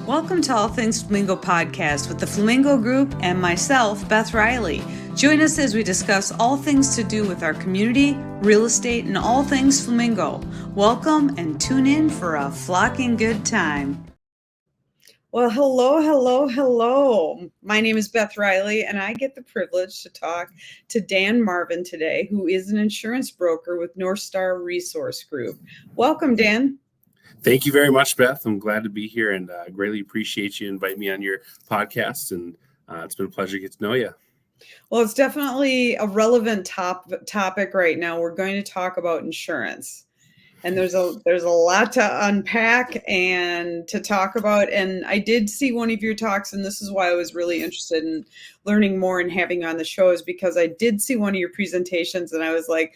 Welcome to All Things Flamingo podcast with the Flamingo Group and myself, Beth Reilly. Join us as we discuss all things to do with our community, real estate, and all things Flamingo. Welcome and tune in for a flocking good time. Well, hello. My name is Beth Reilly, and I get the privilege to talk to Dan Marvin today, who is an insurance broker with North Star Resource Group. Welcome, Dan. Thank you very much, Beth. I'm glad to be here and greatly appreciate you inviting me on your podcast. And it's been a pleasure to get to know you. Well, it's definitely a relevant topic right now. We're going to talk about insurance. And there's a lot to unpack and to talk about. And I did see one of your talks, and this is why I was really interested in learning more and having on the show, is because I did see one of your presentations and I was like,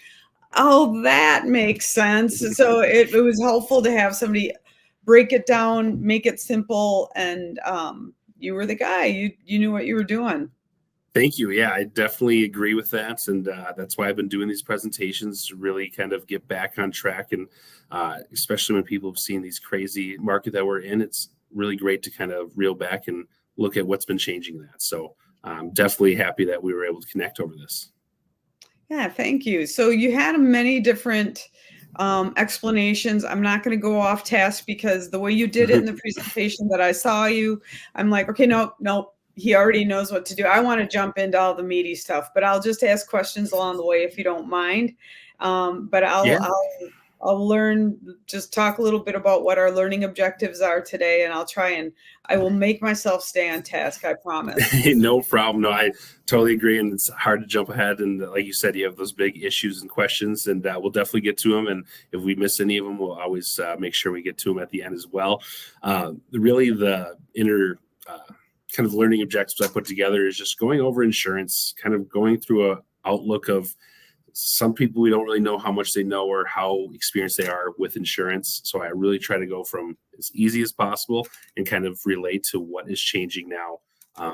oh, that makes sense. So it was helpful to have somebody break it down, make it simple. And you were the guy, you knew what you were doing. Thank you. Yeah, I definitely agree with that. And that's why I've been doing these presentations to really kind of get back on track. And especially when people have seen these crazy market that we're in, it's really great to kind of reel back and look at what's been changing that. So I'm definitely happy that we were able to connect over this. Yeah, thank you. So you had many different explanations. I'm not going to go off task because the way you did it in the presentation that I saw you, I'm like, okay, no. He already knows what to do. I want to jump into all the meaty stuff, but I'll just ask questions along the way if you don't mind. But I'll learn, just talk a little bit about what our learning objectives are today, and I will make myself stay on task. I promise. No problem. No, I totally agree. And it's hard to jump ahead. And like you said, you have those big issues and questions, and we'll definitely get to them. And if we miss any of them, we'll always make sure we get to them at the end as well. Really, the inner kind of learning objectives I put together is just going over insurance, kind of going through a outlook of some people we don't really know how much they know or how experienced they are with insurance. So I really try to go from as easy as possible and kind of relate to what is changing now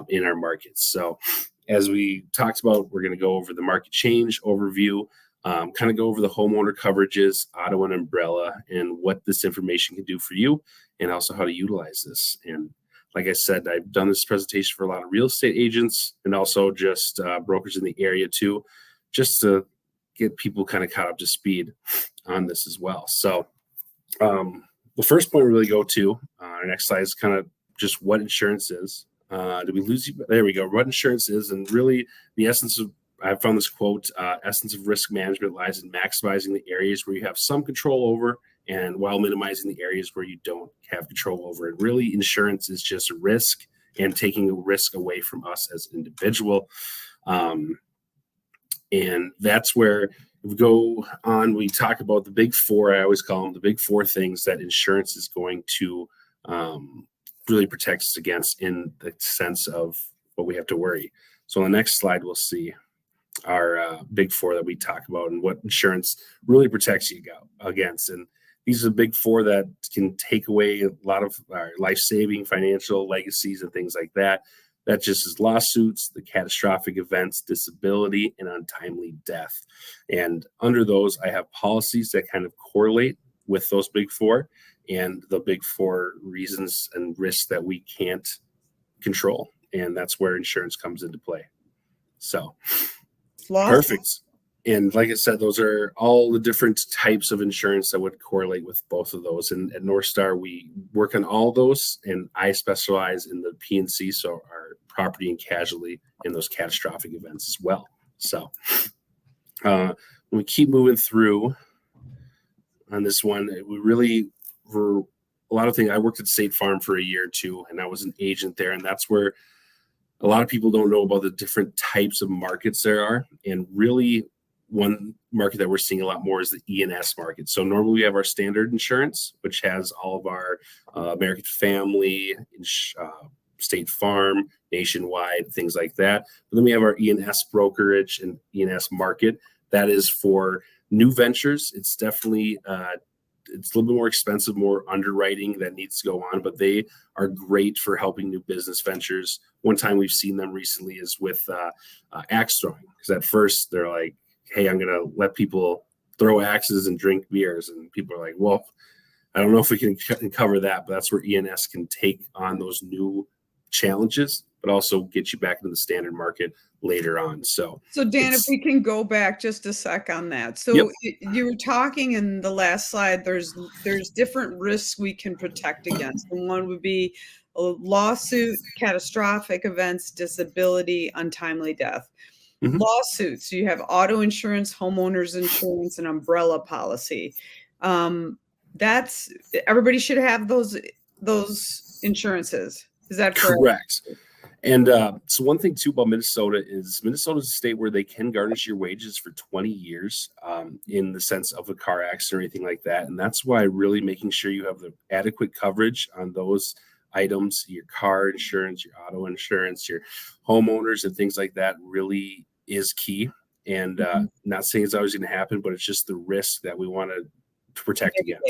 in our markets. So as we talked about, we're going to go over the market change overview, kind of go over the homeowner coverages, auto and umbrella, and what this information can do for you, and also how to utilize this. And like I said, I've done this presentation for a lot of real estate agents and also just brokers in the area too, just to get people kind of caught up to speed on this as well. So the first point we really go to, our next slide is kind of just what insurance is. Did we lose you? There we go. What insurance is, and really the essence of, I found this quote, essence of risk management lies in maximizing the areas where you have some control over and while minimizing the areas where you don't have control over it. Really, insurance is just a risk and taking a risk away from us as an individual. And that's where if we go on, we talk about the big four. I always call them the big four things that insurance is going to really protect us against in the sense of what we have to worry. So on the next slide, we'll see our big four that we talk about and what insurance really protects you against. And these are the big four that can take away a lot of our life-saving financial legacies and things like that. That just is lawsuits, the catastrophic events, disability, and untimely death. And under those, I have policies that kind of correlate with those big four and the big four reasons and risks that we can't control. And that's where insurance comes into play. So, perfect. And like I said, those are all the different types of insurance that would correlate with both of those. And at North Star, we work on all those, and I specialize in the P&C, so our property and casualty and those catastrophic events as well. So when we keep moving through on this one, we really, for a lot of things, I worked at State Farm for a year or two, and I was an agent there, and that's where a lot of people don't know about the different types of markets there are. And really, one market that we're seeing a lot more is the E&S market. So normally we have our standard insurance, which has all of our American Family, State Farm, Nationwide, things like that. But then we have our E&S brokerage and E&S market. That is for new ventures. It's definitely it's a little bit more expensive, more underwriting that needs to go on, but they are great for helping new business ventures. One time we've seen them recently is with axe throwing, because at first they're like, hey, I'm going to let people throw axes and drink beers. And people are like, well, I don't know if we can cover that, but that's where E&S can take on those new challenges, but also get you back into the standard market later on. So Dan, if we can go back just a sec on that. So yep. You were talking in the last slide, there's different risks we can protect against. And one would be a lawsuit, catastrophic events, disability, untimely death. Mm-hmm. Lawsuits, you have auto insurance, homeowners insurance, and umbrella policy. That's everybody should have those insurances. Is that correct? And so one thing too about Minnesota is Minnesota's a state where they can garnish your wages for 20 years in the sense of a car accident or anything like that. And that's why really making sure you have the adequate coverage on those items, your car insurance, your auto insurance, your homeowners and things like that really is key. And not saying it's always going to happen, but it's just the risk that we want to protect against.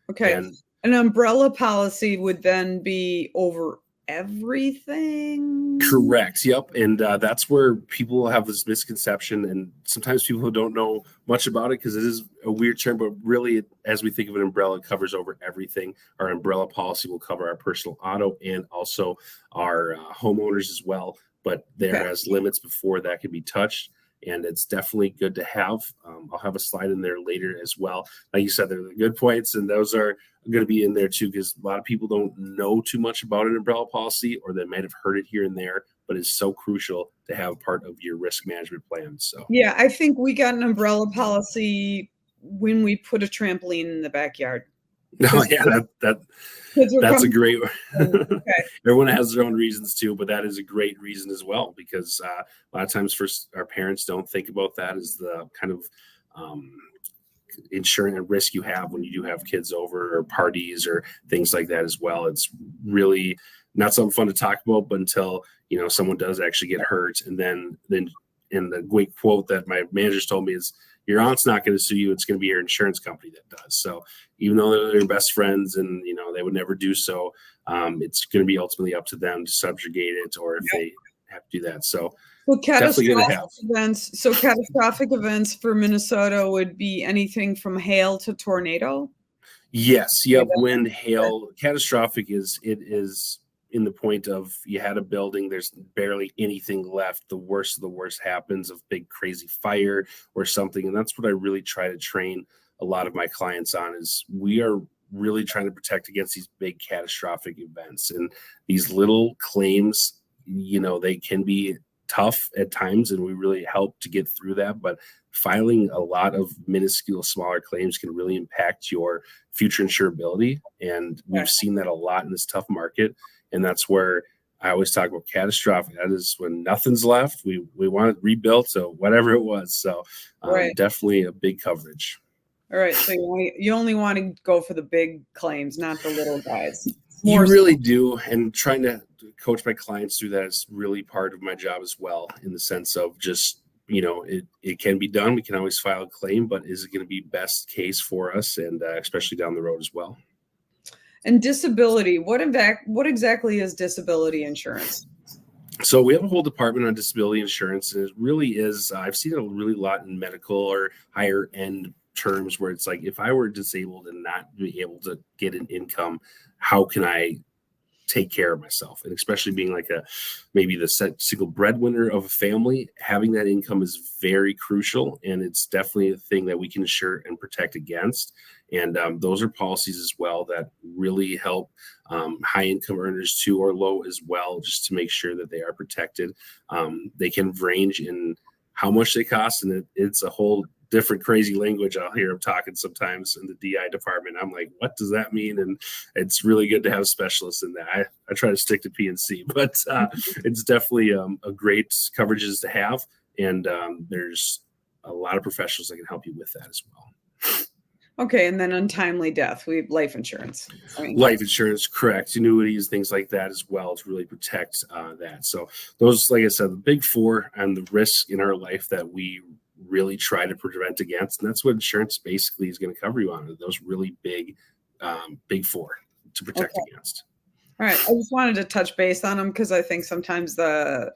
Okay. And an umbrella policy would then be over everything. Correct. Yep. And that's where people have this misconception, and sometimes people don't know much about it because it is a weird term, but really, as we think of an umbrella, it covers over everything. Our umbrella policy will cover our personal auto and also our homeowners as well, but there has limits before that can be touched. And it's definitely good to have. I'll have a slide in there later as well. Like you said, they're the good points, and those are going to be in there too, because a lot of people don't know too much about an umbrella policy, or they might have heard it here and there, but it's so crucial to have part of your risk management plan. So yeah, I think we got an umbrella policy when we put a trampoline in the backyard. Oh yeah, that's a great one. Everyone has their own reasons too, but that is a great reason as well, because a lot of times our parents don't think about that as the kind of insurance and risk you have when you do have kids over or parties or things like that as well. It's really not something fun to talk about, but until someone does actually get hurt, and then and the great quote that my managers told me is, your aunt's not going to sue you. It's going to be your insurance company that does. So even though they're your best friends and, they would never do so, it's going to be ultimately up to them to subjugate it, or if they have to do that. So catastrophic events for Minnesota would be anything from hail to tornado. Yes. Yep. Wind, hail. Catastrophic is in the point of you had a building, there's barely anything left. The worst of the worst happens, of big crazy fire or something. And that's what I really try to train a lot of my clients on, is we are really trying to protect against these big catastrophic events. And these little claims, they can be tough at times, and we really help to get through that. But filing a lot of minuscule, smaller claims can really impact your future insurability. And we've seen that a lot in this tough market. And that's where I always talk about catastrophic. That is when nothing's left. We want it rebuilt, so whatever it was. So definitely a big coverage. All right. So you only want to go for the big claims, not the little guys. You really do. And trying to coach my clients through that is really part of my job as well, in the sense of just, it can be done. We can always file a claim, but is it going to be best case for us, and especially down the road as well. And disability, what exactly is disability insurance? So we have a whole department on disability insurance, and it really is, I've seen it a really lot in medical or higher end terms, where it's like, if I were disabled and not be able to get an income, how can I take care of myself? And especially being like maybe the single breadwinner of a family, having that income is very crucial, and it's definitely a thing that we can insure and protect against. And those are policies as well that really help high income earners too, or low as well, just to make sure that they are protected. They can range in how much they cost, and it's a whole different crazy language. I'll hear them talking sometimes in the DI department. I'm like, what does that mean? And it's really good to have specialists in that. I try to stick to P&C, but it's definitely a great coverages to have. And there's a lot of professionals that can help you with that as well. Okay. And then untimely death, we have life insurance. Life insurance, correct. Annuities, things like that as well, to really protect that. So those, like I said, the big four and the risk in our life that we really try to prevent against. And that's what insurance basically is going to cover you on, those really big four to protect against. All right. I just wanted to touch base on them because I think sometimes the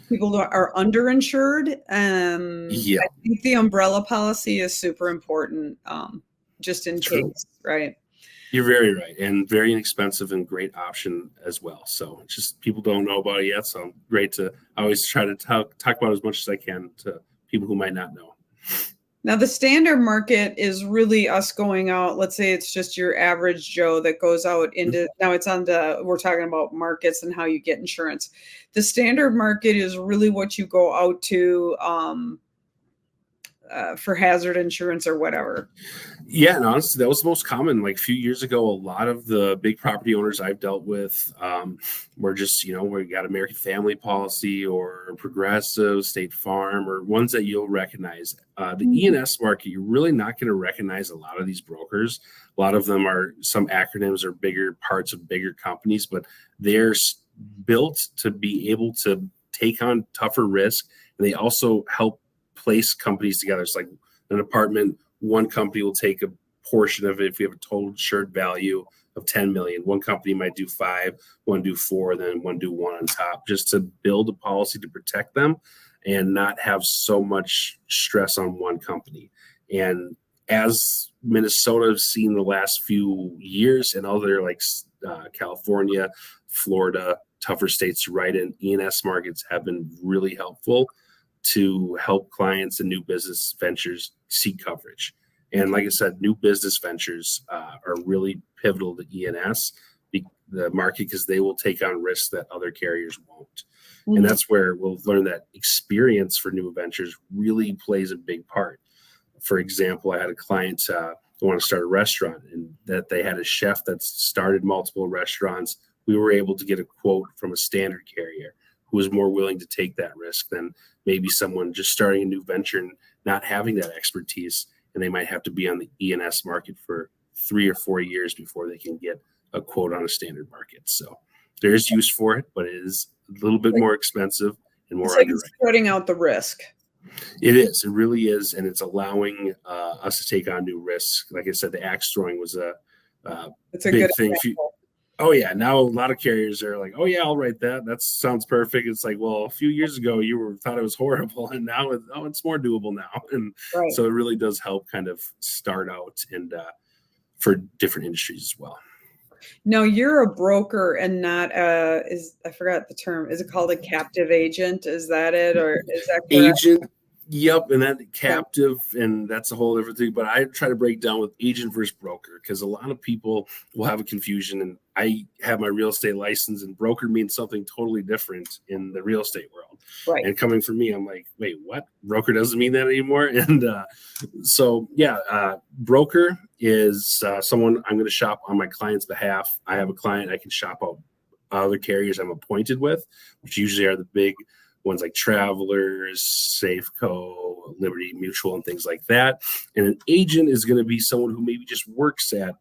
people are underinsured. I think the umbrella policy is super important, just in case, right? You're very right, and very inexpensive and great option as well. So it's just people don't know about it yet. So great to always try to talk about as much as I can to people who might not know. Now, the standard market is really us going out. Let's say it's just your average Joe that goes out into, now it's on we're talking about markets and how you get insurance. The standard market is really what you go out to for hazard insurance or whatever. Yeah, and honestly, that was the most common. Like a few years ago, a lot of the big property owners I've dealt with were just, we got American Family Policy or Progressive, State Farm, or ones that you'll recognize. The E&S market, you're really not going to recognize a lot of these brokers. A lot of them are some acronyms or bigger parts of bigger companies, but they're built to be able to take on tougher risk. And they also help place companies together. It's like an apartment. One company will take a portion of it. If you have a total insured value of 10 million, one company might do 5, one do 4, then one do 1 on top, just to build a policy to protect them and not have so much stress on one company. And as Minnesota has seen the last few years and other like California, Florida, tougher states to write in, E&S markets have been really helpful to help clients and new business ventures seek coverage. And like I said, new business ventures are really pivotal to E&S, the market, because they will take on risks that other carriers won't. Mm-hmm. And that's where we'll learn that experience for new ventures really plays a big part. For example, I had a client who wanted to start a restaurant, and that they had a chef that started multiple restaurants. We were able to get a quote from a standard carrier who was more willing to take that risk than maybe someone just starting a new venture and not having that expertise, and they might have to be on the E&S market for 3 or 4 years before they can get a quote on a standard market. So there is use for it, but it is a little bit more expensive and more underwriting. It's spreading out the risk. It is. It really is, and it's allowing us to take on new risks. Like I said, the axe throwing was a big thing. Oh, yeah. Now a lot of carriers are like, oh, yeah, I'll write that. That sounds perfect. It's like, well, a few years ago, thought it was horrible. And now it's more doable now. And so it really does help kind of start out and for different industries as well. Now, you're a broker and not I forgot the term. Is it called a captive agent? Is that it? Or is that correct? Agent. Yep, and that captive, and that's a whole different thing. But I try to break down with agent versus broker, because a lot of people will have a confusion. And I have my real estate license, and broker means something totally different in the real estate world. Right. And coming from me, I'm like, wait, what? Broker doesn't mean that anymore. And broker is someone I'm going to shop on my client's behalf. I have a client I can shop out other carriers I'm appointed with, which usually are the big ones like Travelers, Safeco, Liberty Mutual, and things like that. And an agent is going to be someone who maybe just works at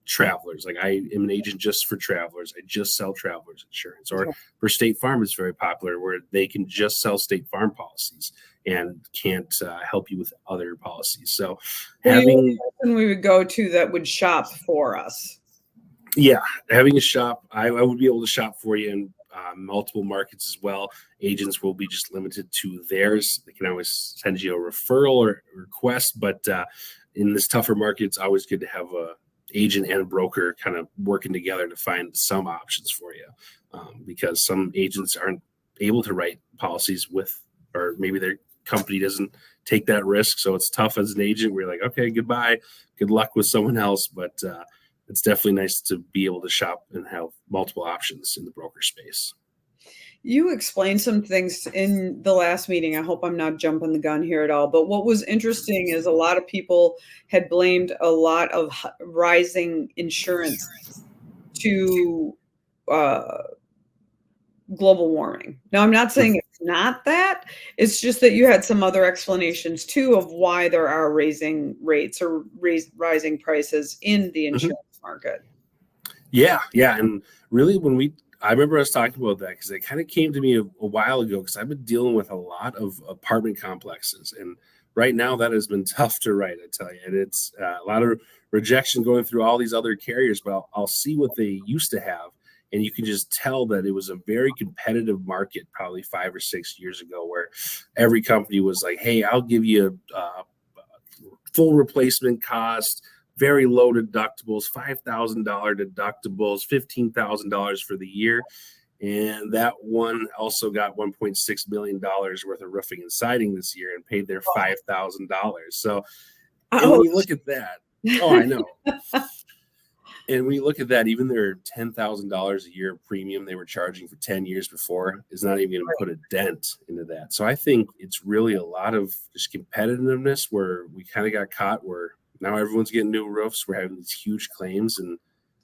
Travelers. Like I am an agent just for Travelers. I just sell Travelers insurance. Or for State Farm, it's very popular where they can just sell State Farm policies and can't help you with other policies. So having we would go to that would shop for us. Yeah, having a shop, I would be able to shop for you in multiple markets as well. Agents will be just limited to theirs. They can always send you a referral or request, but in this tougher market, it's always good to have a agent and a broker kind of working together to find some options for you, because some agents aren't able to write policies with, or maybe their company doesn't take that risk. So it's tough as an agent. We're like, okay, goodbye, good luck with someone else. But it's definitely nice to be able to shop and have multiple options in the broker space. You explained some things in the last meeting. I hope I'm not jumping the gun here at all. But what was interesting is a lot of people had blamed a lot of rising insurance to global warming. Now, I'm not saying it's not that. It's just that you had some other explanations, too, of why there are raising rates or rising prices in the insurance market. Yeah. And really, I remember us talking about that because it kind of came to me a while ago, because I've been dealing with a lot of apartment complexes. And right now that has been tough to write, I tell you. And it's a lot of rejection going through all these other carriers, but I'll see what they used to have. And you can just tell that it was a very competitive market probably 5 or 6 years ago, where every company was like, hey, I'll give you a full replacement cost, very low deductibles, $5,000 deductibles, $15,000 for the year. And that one also got $1.6 million worth of roofing and siding this year and paid their $5,000. So, and when you look at that, oh, I know. And when you look at that, even their $10,000 a year premium they were charging for 10 years before is not even going to put a dent into that. So I think it's really a lot of just competitiveness where we kind of got caught where now everyone's getting new roofs. We're having these huge claims, and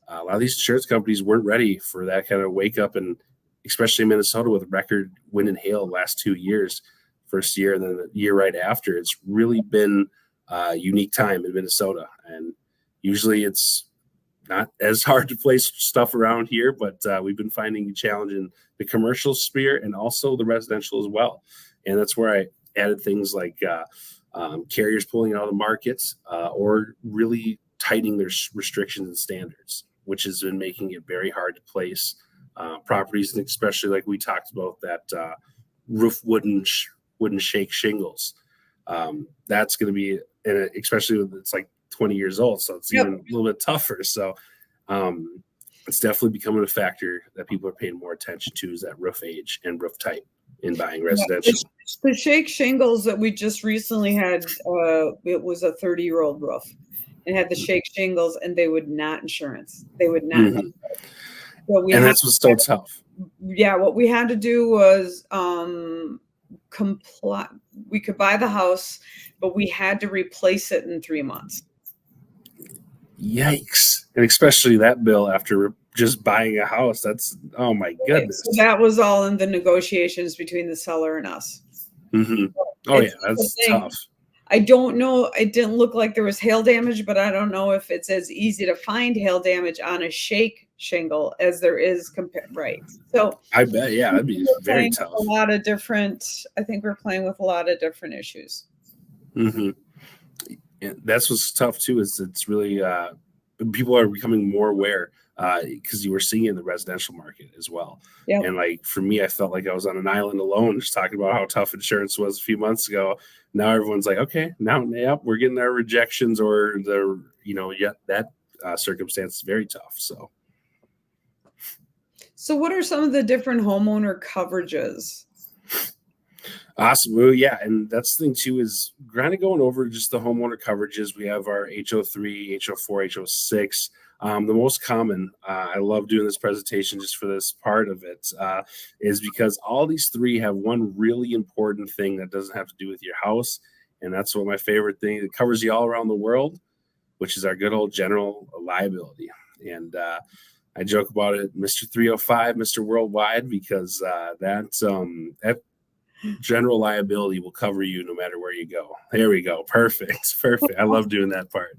a lot of these insurance companies weren't ready for that kind of wake up, and especially Minnesota with record wind and hail the last 2 years, first year and then the year right after. It's really been a unique time in Minnesota, and usually it's not as hard to place stuff around here, but we've been finding a challenge in the commercial sphere and also the residential as well. And that's where I added things like carriers pulling out of the markets or really tightening their restrictions and standards, which has been making it very hard to place properties, and especially like we talked about that roof wooden shake shingles. That's going to be, especially when it's like 20 years old, so it's even a little bit tougher. So it's definitely becoming a factor that people are paying more attention to, is that roof age and roof type in buying residential. The shake shingles that we just recently had, it was a 30-year-old roof and had the shake shingles, and they would not insurance. They would not. And that's what's so tough. Yeah, what we had to do was comply. We could buy the house, but we had to replace it in 3 months. Yikes. And especially that bill after just buying a house. That's, oh my goodness. So that was all in the negotiations between the seller and us. Oh yeah, that's tough. I don't know. It didn't look like there was hail damage, but I don't know if it's as easy to find hail damage on a shake shingle as there is right. So I bet, yeah, that'd be very tough. A lot of different, I think we're playing with a lot of different issues. And that's what's tough too, is it's really people are becoming more aware because you were seeing it in the residential market as well. And like for me, I felt like I was on an island alone, just talking about how tough insurance was a few months ago. Now everyone's like, okay, now we're getting our rejections, or the that circumstance is very tough. So what are some of the different homeowner coverages? Awesome. Well, yeah, and that's the thing too, is kind of going over just the homeowner coverages. We have our HO3, HO4, HO6. The most common, I love doing this presentation just for this part of it, is because all these three have one really important thing that doesn't have to do with your house. And that's one of my favorite things. It covers you all around the world, which is our good old general liability. And I joke about it, Mr. 305, Mr. Worldwide, because that general liability will cover you no matter where you go. There we go. Perfect. I love doing that part.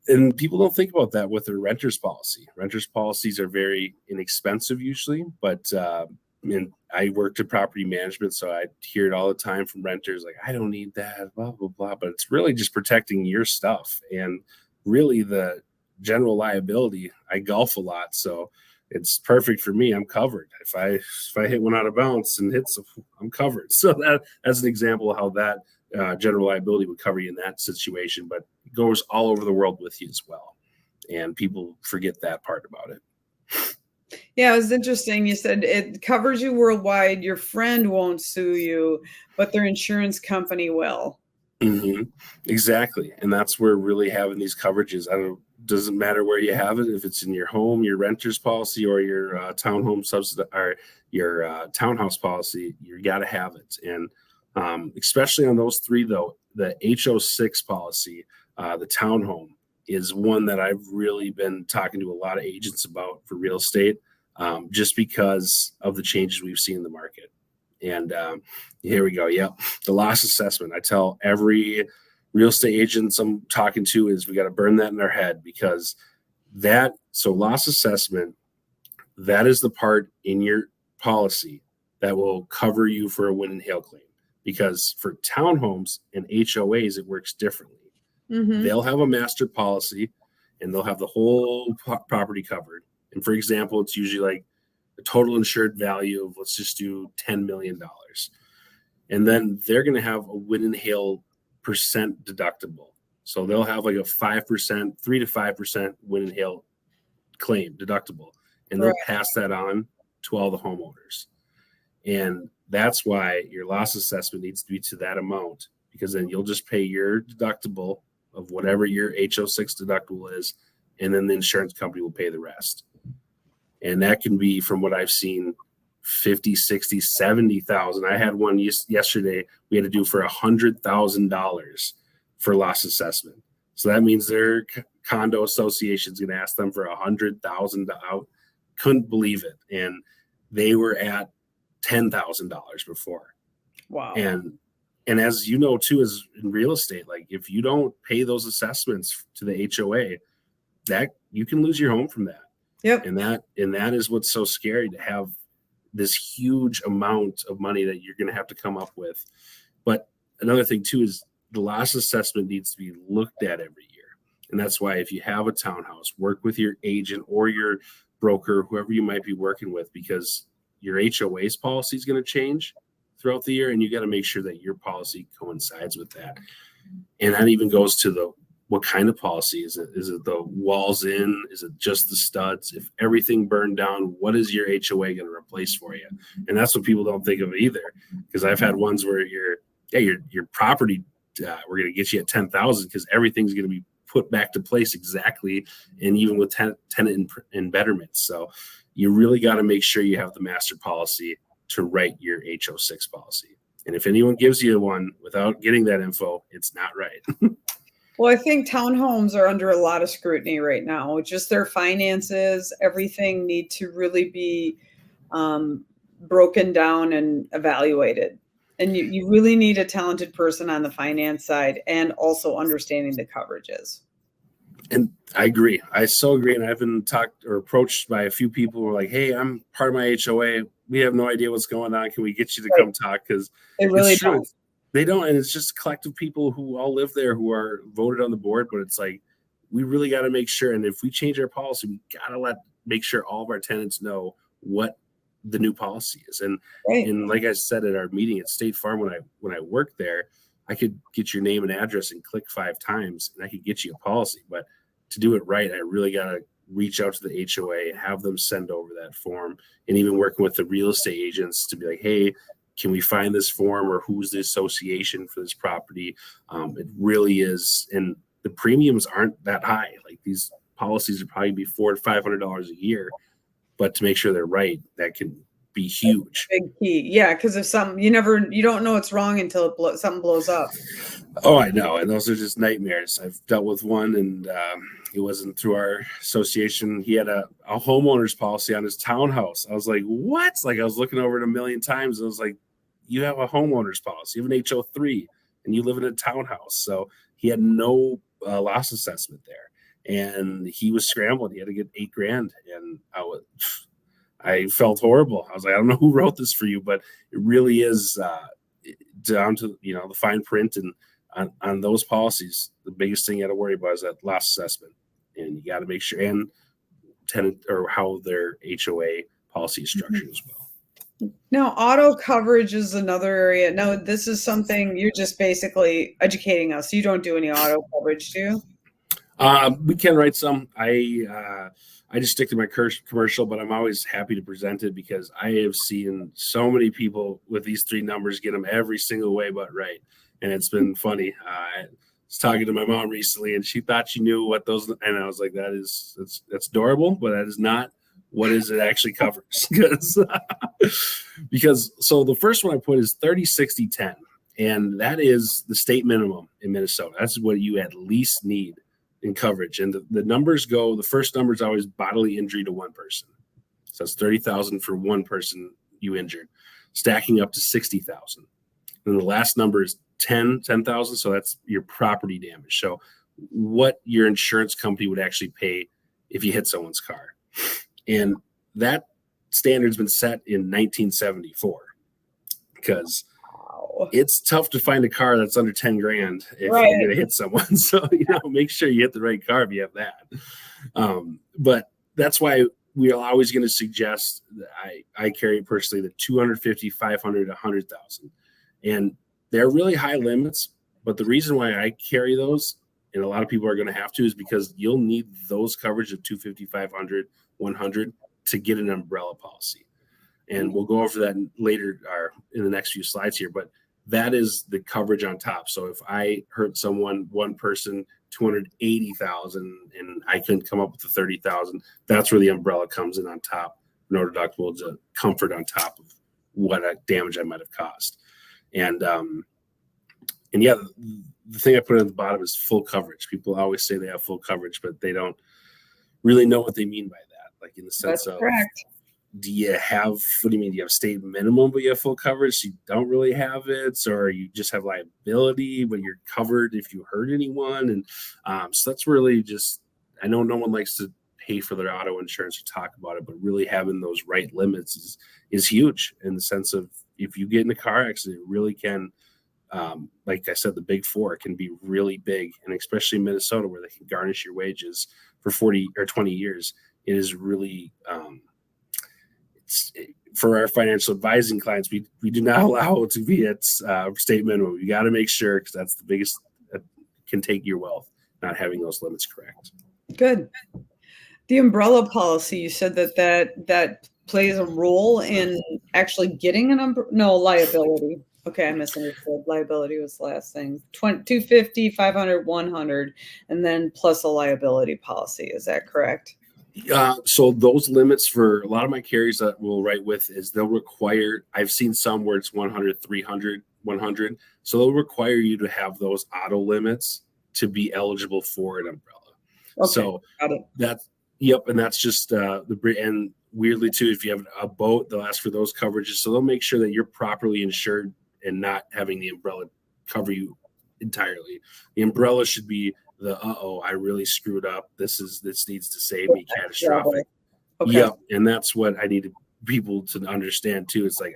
And people don't think about that with their renter's policy. Renter's policies are very inexpensive usually, but I worked in property management, so I hear it all the time from renters, like, I don't need that, blah, blah, blah. But it's really just protecting your stuff. And really the general liability, I golf a lot, so it's perfect for me. I'm covered. If I hit one out of bounds and hits, I'm covered. So that's an example of how that general liability would cover you in that situation, but it goes all over the world with you as well. And people forget that part about it. Yeah, it was interesting. You said it covers you worldwide. Your friend won't sue you, but their insurance company will. Exactly. And that's where really having these coverages, doesn't matter where you have it, if it's in your home, your renter's policy, or your townhome or your townhouse policy, you got to have it. And especially on those three, though, the HO6 policy, the townhome, is one that I've really been talking to a lot of agents about for real estate, just because of the changes we've seen in the market. And here we go. Yeah, the loss assessment. I tell every real estate agents I'm talking to is we got to burn that in our head, because so loss assessment, that is the part in your policy that will cover you for a wind and hail claim. Because for townhomes and HOAs, it works differently. They'll have a master policy and they'll have the whole property covered. And for example, it's usually like a total insured value of, let's just do $10 million. And then they're going to have a wind and hail % deductible. So they'll have like a 5%, 3 to 5% wind and hail claim deductible, and they'll pass that on to all the homeowners. And that's why your loss assessment needs to be to that amount, because then you'll just pay your deductible of whatever your HO6 deductible is, and then the insurance company will pay the rest. And that can be, from what I've seen, 50, 60, 70,000. I had one yesterday we had to do for $100,000 for loss assessment. So that means their condo association is going to ask them for $100,000 out. Couldn't believe it. And they were at $10,000 before. Wow. And as you know, too, as in real estate, like if you don't pay those assessments to the HOA, that you can lose your home from that. Yep. And that is what's so scary, to have this huge amount of money that you're going to have to come up with. But another thing too is the loss assessment needs to be looked at every year. And that's why if you have a townhouse, work with your agent or your broker, whoever you might be working with, because your HOA's policy is going to change throughout the year, and you got to make sure that your policy coincides with that. And that even goes to what kind of policy is it? Is it the walls in? Is it just the studs? If everything burned down, what is your HOA going to replace for you? And that's what people don't think of either, because I've had ones where your property, we're going to get you at 10,000 because everything's going to be put back to place exactly, and even with tenant and betterments. So you really got to make sure you have the master policy to write your HO6 policy. And if anyone gives you one without getting that info, it's not right. Well, I think townhomes are under a lot of scrutiny right now. Just their finances, everything need to really be broken down and evaluated. And you really need a talented person on the finance side, and also understanding the coverages. And I agree. I so agree. And I've been talked or approached by a few people who are like, hey, I'm part of my HOA. We have no idea what's going on. Can we get you to come talk? Because they really don't. They don't. And it's just a collective people who all live there who are voted on the board. But it's like, we really got to make sure. And if we change our policy, we got to make sure all of our tenants know what the new policy is. And like I said at our meeting at State Farm, when I worked there, I could get your name and address and click 5 times, and I could get you a policy. But to do it right, I really got to reach out to the HOA, have them send over that form, and even working with the real estate agents to be like, hey, can we find this form, or who's the association for this property? It really is. And the premiums aren't that high. Like, these policies would probably be $400 to $500 a year, but to make sure they're right, that can be huge. Big key. Yeah. Cause if you don't know it's wrong until something blows up. Oh, I know. And those are just nightmares. I've dealt with one, and it wasn't through our association. He had a homeowner's policy on his townhouse. I was like, what? Like, I was looking over it a million times. I was like, you have a homeowner's policy, you have an HO3, and you live in a townhouse. So he had no loss assessment there, and he was scrambling. He had to get $8,000, and I felt horrible. I was like, I don't know who wrote this for you, but it really is down to the fine print. And on those policies, the biggest thing you got to worry about is that loss assessment, and you got to make sure, and tenant or how their HOA policy is structured as well. Now, auto coverage is another area. Now, this is something you're just basically educating us. You don't do any auto coverage, do you? We can write some. I just stick to my commercial, but I'm always happy to present it, because I have seen so many people with these 3 numbers get them every single way but right. And it's been funny. I was talking to my mom recently, and she thought she knew what those, and I was like, that's adorable, but that is not what is it actually covers. Because so the first one I put is 30-60-10, and that is the state minimum in Minnesota. That's what you at least need in coverage. And the numbers go, the first number is always bodily injury to one person. So that's 30,000 for one person you injured, stacking up to 60,000. And the last number is 10,000. So that's your property damage. So what your insurance company would actually pay if you hit someone's car. And that standard's been set in 1974, because it's tough to find a car that's under 10 grand if you're going to hit someone. So, make sure you hit the right car if you have that. But that's why we are always going to suggest that I carry personally the 250, 500, 100,000. And they're really high limits. But the reason why I carry those and a lot of people are going to have to, is because you'll need those coverage of 250, 500, 100 to get an umbrella policy. And we'll go over that later or in the next few slides here, but that is the coverage on top. So if I hurt someone, one person, 280,000, and I couldn't come up with the 30,000, that's where the umbrella comes in on top. No deductible is a comfort on top of what damage I might have caused. And yeah, the thing I put at the bottom is full coverage. People always say they have full coverage, but they don't really know what they mean by that. Like in the sense That's of, correct. what do you mean? Do you have state minimum, but you have full coverage? So you don't really have it, or you just have liability, but you're covered if you hurt anyone. And so that's really just, I know no one likes to pay for their auto insurance or talk about it, but really having those right limits is huge in the sense of, if you get in a car accident, it really can, like I said, the big four can be really big. And especially in Minnesota, where they can garnish your wages for 40 or 20 years, it is really, for our financial advising clients, we do not allow it to be at state minimum. You got to make sure, because that's the biggest that can take your wealth, not having those limits correct. Good. The umbrella policy, you said that plays a role in actually getting liability. Okay, I misunderstood. Liability was the last thing. 250, 500, 100, and then plus a liability policy. Is that correct? So those limits for a lot of my carriers that we'll write with is they'll require, I've seen some where it's 100, 300, 100. So they'll require you to have those auto limits to be eligible for an umbrella. Okay, so got it. And that's just and weirdly too, if you have a boat, they'll ask for those coverages. So they'll make sure that you're properly insured and not having the umbrella cover you entirely. The umbrella should be I really screwed up. This needs to save me catastrophic. Okay. Yep. And that's what I need people to understand too. It's like,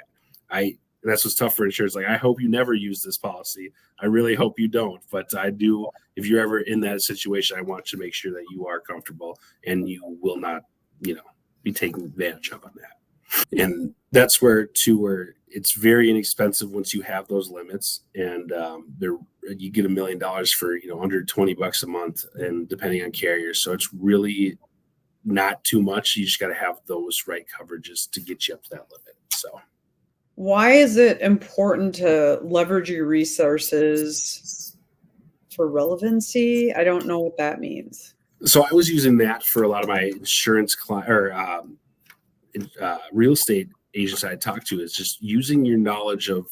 that's what's tough for insurance. Like, I hope you never use this policy. I really hope you don't, but I do. If you're ever in that situation, I want you to make sure that you are comfortable and you will not, be taken advantage of on that. And that's where it's very inexpensive once you have those limits, and you get $1 million for under $20 a month, and depending on carriers. So it's really not too much. You just got to have those right coverages to get you up to that limit. So why is it important to leverage your resources for relevancy? I don't know what that means. So I was using that for a lot of my insurance real estate agents I talked to, is just using your knowledge of,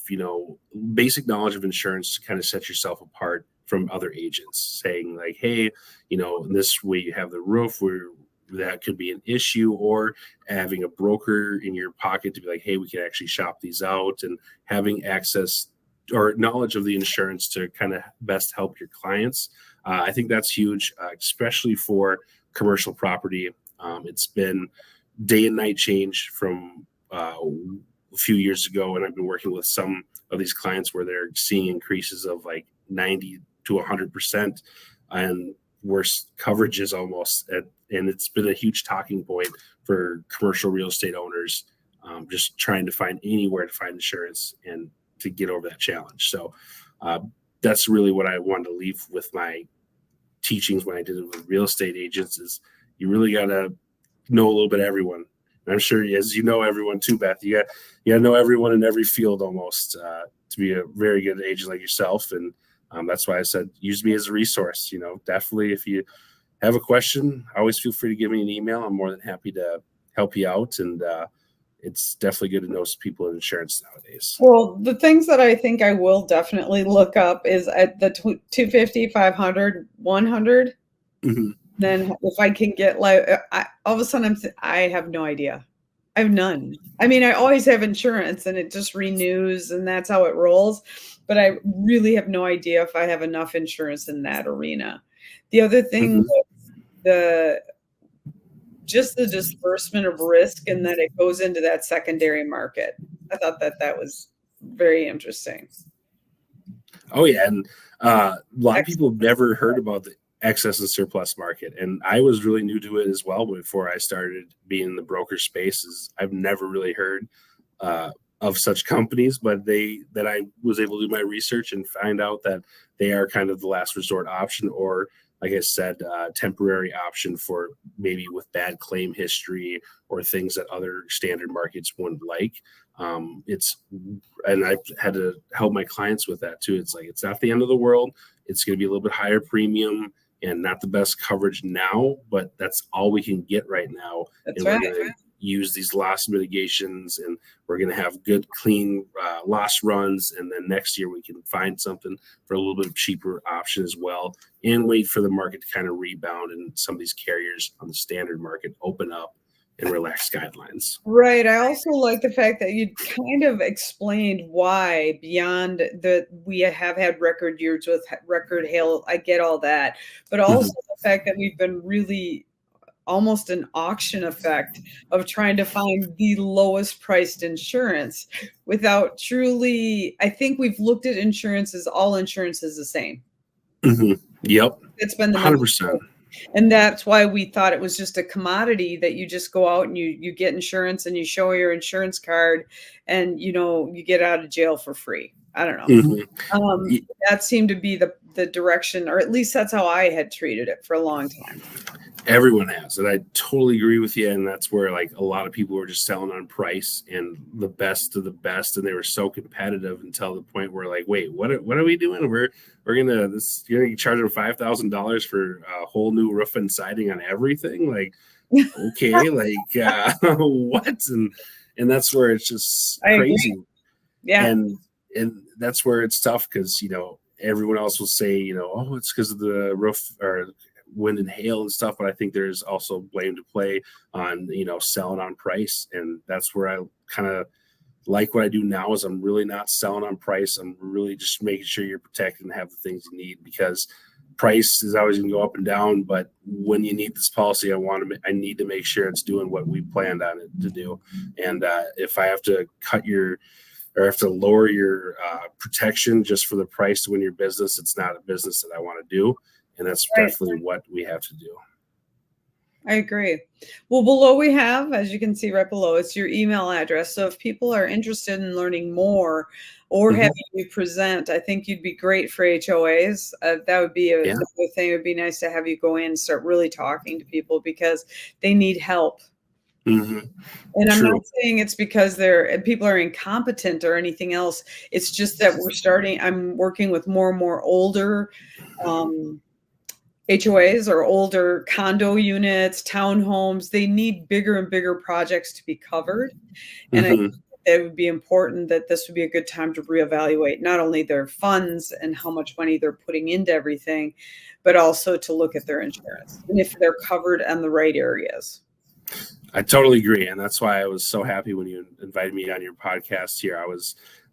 basic knowledge of insurance to kind of set yourself apart from other agents, saying like, hey, in this way you have the roof where that could be an issue, or having a broker in your pocket to be like, hey, we can actually shop these out, and having access or knowledge of the insurance to kind of best help your clients. I think that's huge, especially for commercial property. It's been day and night change from a few years ago, and I've been working with some of these clients where they're seeing increases of like 90 to 100% and worse coverages almost. And it's been a huge talking point for commercial real estate owners, just trying to find anywhere to find insurance and to get over that challenge. So that's really what I wanted to leave with my teachings when I did it with real estate agents, is you really got to know a little bit of everyone. And I'm sure, as you know everyone too, Beth, you got to know everyone in every field almost to be a very good agent like yourself. And that's why I said, use me as a resource. Definitely, if you have a question, always feel free to give me an email. I'm more than happy to help you out. And it's definitely good to know some people in insurance nowadays. Well, the things that I think I will definitely look up is at the 250, 500, 100. Mm-hmm. Then if I can get all of a sudden I have no idea. I have none. I mean, I always have insurance and it just renews and that's how it rolls. But I really have no idea if I have enough insurance in that arena. The other thing, the disbursement of risk and that it goes into that secondary market. I thought that was very interesting. Oh yeah. And a lot of people have never heard about the excess and surplus market. And I was really new to it as well before I started being in the broker spaces. I've never really heard of such companies, but that I was able to do my research and find out that they are kind of the last resort option, or like I said, temporary option for maybe with bad claim history or things that other standard markets wouldn't like. And I've had to help my clients with that too. It's like, it's not the end of the world. It's going to be a little bit higher premium and not the best coverage now, but that's all we can get right now. That's and right. We're going to use these loss mitigations, and we're going to have good, clean loss runs. And then next year we can find something for a little bit of cheaper option as well, and wait for the market to kind of rebound and some of these carriers on the standard market open up and relax guidelines. Right. I also like the fact that you kind of explained why, beyond that we have had record years with record hail. I get all that, but also the fact that we've been really almost an auction effect of trying to find the lowest priced insurance without truly, I think we've looked at insurance as all insurance is the same. Yep. It's been the 100%. And that's why we thought it was just a commodity that you just go out and you get insurance and you show your insurance card and, you get out of jail for free. I don't know. That seemed to be the direction, or at least that's how I had treated it for a long time. Everyone has, and I totally agree with you. And that's where like a lot of people were just selling on price and the best of the best, and they were so competitive until the point where like, wait, what are we doing? You're gonna charge them $5,000 for a whole new roof and siding on everything? Like, okay, like what? And that's where it's just crazy. Yeah, and that's where it's tough because everyone else will say oh, it's because of the roof or wind and hail and stuff, but I think there's also blame to play on selling on price. And that's where I kind of like what I do now is I'm really not selling on price. I'm really just making sure you're protected and have the things you need, because price is always going to go up and down, but when you need this policy, I need to make sure it's doing what we planned on it to do. And if I have to have to lower your protection just for the price to win your business, it's not a business that I want to do. And that's definitely what we have to do. I agree. Well, below we have, as you can see right below, it's your email address. So if people are interested in learning more or having you present, I think you'd be great for HOAs. That would be another thing. It would be nice to have you go in and start really talking to people because they need help. And I'm not saying it's because people are incompetent or anything else. It's just that I'm working with more and more older HOAs or older condo units, townhomes. They need bigger and bigger projects to be covered. And I think it would be important that this would be a good time to reevaluate not only their funds and how much money they're putting into everything, but also to look at their insurance and if they're covered in the right areas. I totally agree. And that's why I was so happy when you invited me on your podcast here.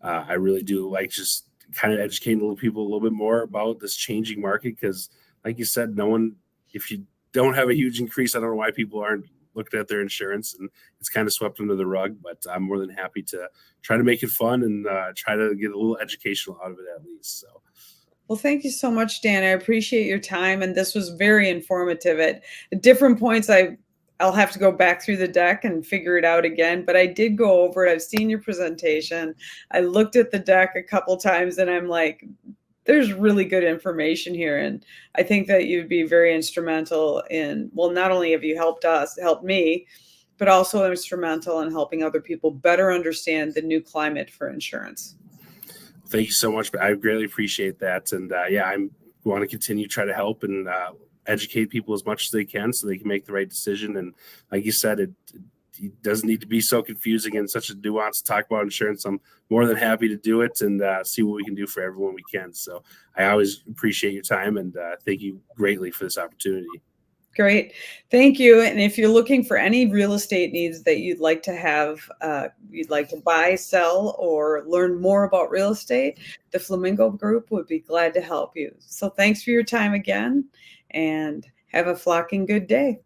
I really do like just kind of educating little people a little bit more about this changing market. Because like you said, if you don't have a huge increase, I don't know why people aren't looking at their insurance, and it's kind of swept under the rug, but I'm more than happy to try to make it fun and try to get a little educational out of it at least. So. Well, thank you so much, Dan. I appreciate your time. And this was very informative. At different points, I'll have to go back through the deck and figure it out again, but I did go over it. I've seen your presentation. I looked at the deck a couple times and I'm like, there's really good information here. And I think that you'd be very instrumental in, well, not only have you helped me, but also instrumental in helping other people better understand the new climate for insurance. Thank you so much. I greatly appreciate that. And I want to continue to try to help and educate people as much as they can so they can make the right decision. And like you said, it doesn't need to be so confusing and such a nuance to talk about insurance. I'm more than happy to do it and see what we can do for everyone we can. So I always appreciate your time and thank you greatly for this opportunity. Great. Thank you. And if you're looking for any real estate needs that you'd like to have, you'd like to buy, sell, or learn more about real estate, the Flamingo Group would be glad to help you. So thanks for your time again, and have a flocking good day.